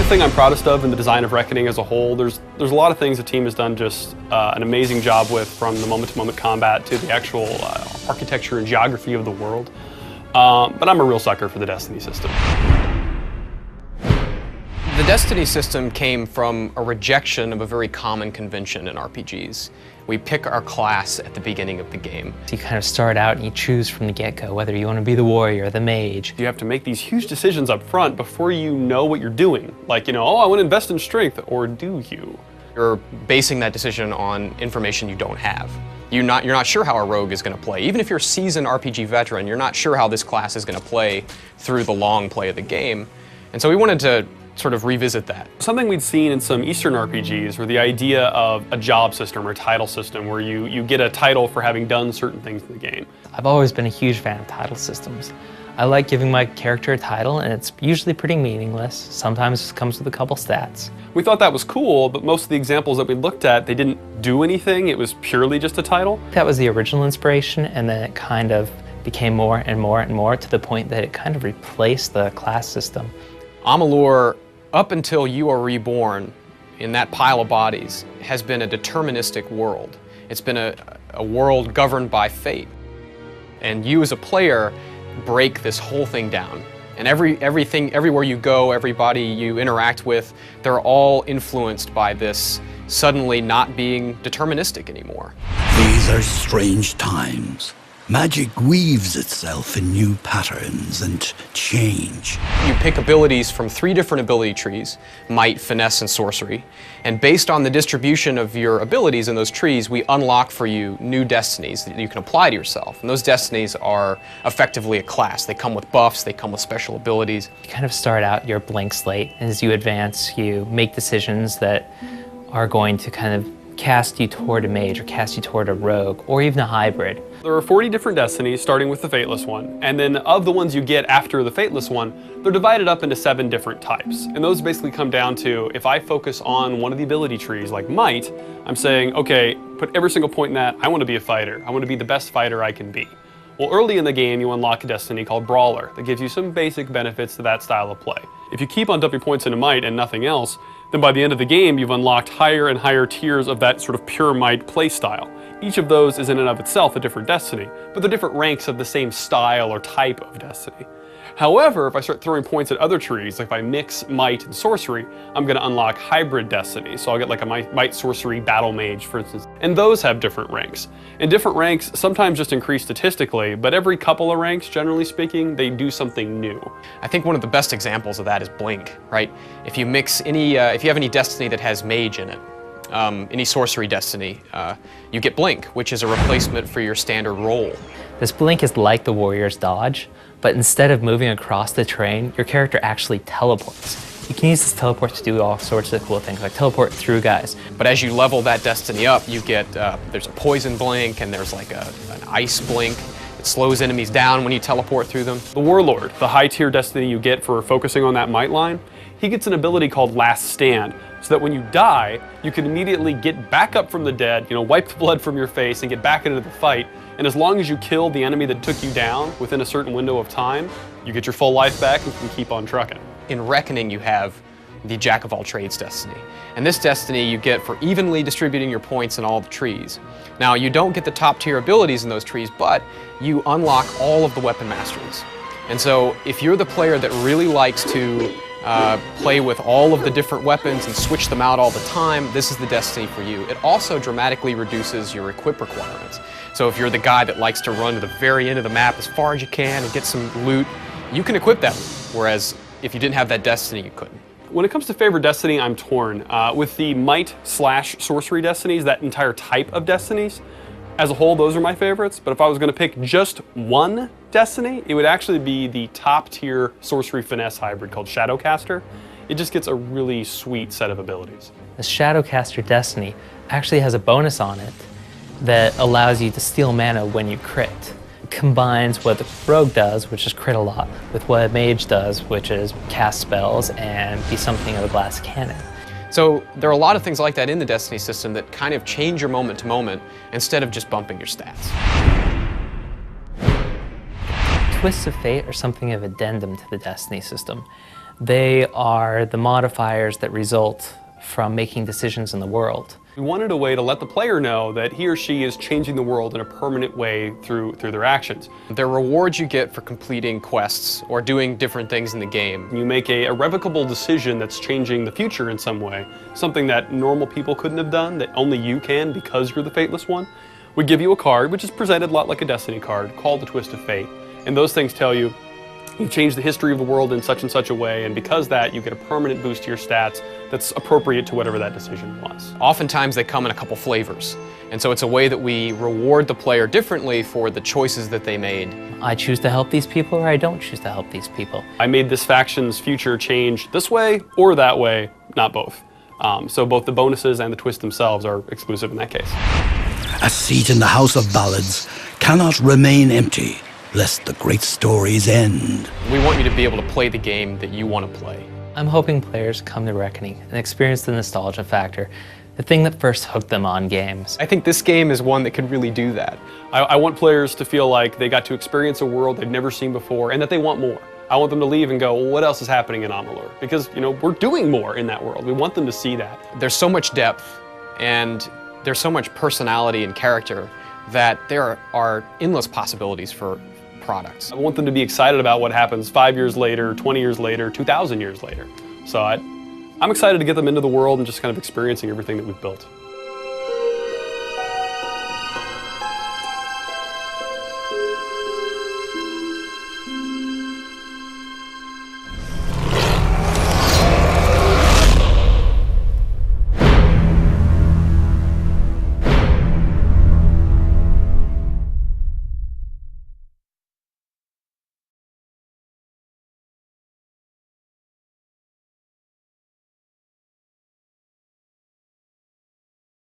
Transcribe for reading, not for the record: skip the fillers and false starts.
thing I'm proudest of in the design of Reckoning as a whole, there's a lot of things the team has done just an amazing job with, from the moment-to-moment combat to the actual architecture and geography of the world. But I'm a real sucker for the Destiny system. The Destiny system came from a rejection of a very common convention in RPGs. We pick our class at the beginning of the game. You kind of start out and you choose from the get-go whether you want to be the warrior or the mage. You have to make these huge decisions up front before you know what you're doing. Like, you know, oh, I want to invest in strength, or do you? You're basing that decision on information you don't have. You're not sure how a rogue is going to play. Even if you're a seasoned RPG veteran, you're not sure how this class is going to play through the long play of the game. And so we wanted to sort of revisit that. Something we'd seen in some Eastern RPGs were the idea of a job system or title system where you get a title for having done certain things in the game. I've always been a huge fan of title systems. I like giving my character a title, and it's usually pretty meaningless. Sometimes it comes with a couple stats. We thought that was cool, but most of the examples that we looked at, they didn't do anything. It was purely just a title. That was the original inspiration, and then it kind of became more and more and more to the point that it kind of replaced the class system. Amalur, up until you are reborn in that pile of bodies, has been a deterministic world. It's been a world governed by fate. And you as a player break this whole thing down. And everywhere you go, everybody you interact with, they're all influenced by this suddenly not being deterministic anymore. These are strange times. Magic weaves itself in new patterns and change. You pick abilities from 3 different ability trees, might, finesse, and sorcery. And based on the distribution of your abilities in those trees, we unlock for you new destinies that you can apply to yourself. And those destinies are effectively a class. They come with buffs, they come with special abilities. You kind of start out your blank slate, and as you advance, you make decisions that are going to kind of cast you toward a mage, or cast you toward a rogue, or even a hybrid. There are 40 different destinies, starting with the Fateless one, and then of the ones you get after the Fateless one, they're divided up into 7 different types. And those basically come down to, if I focus on one of the ability trees, like Might, I'm saying, okay, put every single point in that, I want to be a fighter. I want to be the best fighter I can be. Well, early in the game, you unlock a destiny called Brawler that gives you some basic benefits to that style of play. If you keep on dumping points into Might and nothing else, then by the end of the game, you've unlocked higher and higher tiers of that sort of pure Might play style. Each of those is in and of itself a different destiny, but they're different ranks of the same style or type of destiny. However, if I start throwing points at other trees, like if I mix Might and Sorcery, I'm going to unlock hybrid destinies. So I'll get like a Might Sorcery Battle Mage, for instance. And those have different ranks. And different ranks sometimes just increase statistically, but every couple of ranks, generally speaking, they do something new. I think one of the best examples of that is Blink, right? If you mix any, if you have any destiny that has Mage in it, any sorcery destiny, you get Blink, which is a replacement for your standard roll. This Blink is like the warrior's dodge, but instead of moving across the terrain, your character actually teleports. You can use this teleport to do all sorts of cool things, like teleport through guys. But as you level that destiny up, you get, there's a poison blink, and there's like an ice blink. It slows enemies down when you teleport through them. The Warlord, the high tier destiny you get for focusing on that Might line, he gets an ability called Last Stand, so that when you die, you can immediately get back up from the dead, you know, wipe the blood from your face and get back into the fight. And as long as you kill the enemy that took you down within a certain window of time, you get your full life back and can keep on trucking. In Reckoning, you have the Jack of all trades destiny. And this destiny you get for evenly distributing your points in all the trees. Now, you don't get the top tier abilities in those trees, but you unlock all of the weapon masteries. And so if you're the player that really likes to play with all of the different weapons and switch them out all the time, this is the destiny for you. It also dramatically reduces your equip requirements. So if you're the guy that likes to run to the very end of the map as far as you can and get some loot, you can equip that loot, whereas if you didn't have that destiny, you couldn't. When it comes to favorite destiny, I'm torn. With the Might/Sorcery destinies, that entire type of destinies, as a whole, those are my favorites, but if I was going to pick just one destiny, it would actually be the top tier Sorcery Finesse hybrid called Shadowcaster. It just gets a really sweet set of abilities. The Shadowcaster destiny actually has a bonus on it that allows you to steal mana when you crit. It combines what the rogue does, which is crit a lot, with what a mage does, which is cast spells and be something of a glass cannon. So there are a lot of things like that in the Destiny system that kind of change your moment to moment instead of just bumping your stats. Twists of Fate are something of addendum to the Destiny system. They are the modifiers that result from making decisions in the world. We wanted a way to let the player know that he or she is changing the world in a permanent way through their actions. There are rewards you get for completing quests or doing different things in the game. You make a irrevocable decision that's changing the future in some way, something that normal people couldn't have done, that only you can because you're the Fateless one. We give you a card, which is presented a lot like a Destiny card, called the Twist of Fate. And those things tell you, you've changed the history of the world in such and such a way, and because of that, you get a permanent boost to your stats that's appropriate to whatever that decision was. Oftentimes they come in a couple flavors, and so it's a way that we reward the player differently for the choices that they made. I choose to help these people or I don't choose to help these people. I made this faction's future change this way or that way, not both. So both the bonuses and the twist themselves are exclusive in that case. A seat in the House of Ballads cannot remain empty, lest the great stories end. We want you to be able to play the game that you want to play. I'm hoping players come to Reckoning and experience the nostalgia factor, the thing that first hooked them on games. I think this game is one that could really do that. I want players to feel like they got to experience a world they've never seen before and that they want more. I want them to leave and go, well, what else is happening in Amalur? Because, you know, we're doing more in that world. We want them to see that. There's so much depth and there's so much personality and character that there are endless possibilities for products. I want them to be excited about what happens 5 years later, 20 years later, 2,000 years later. So I'm excited to get them into the world and just kind of experiencing everything that we've built.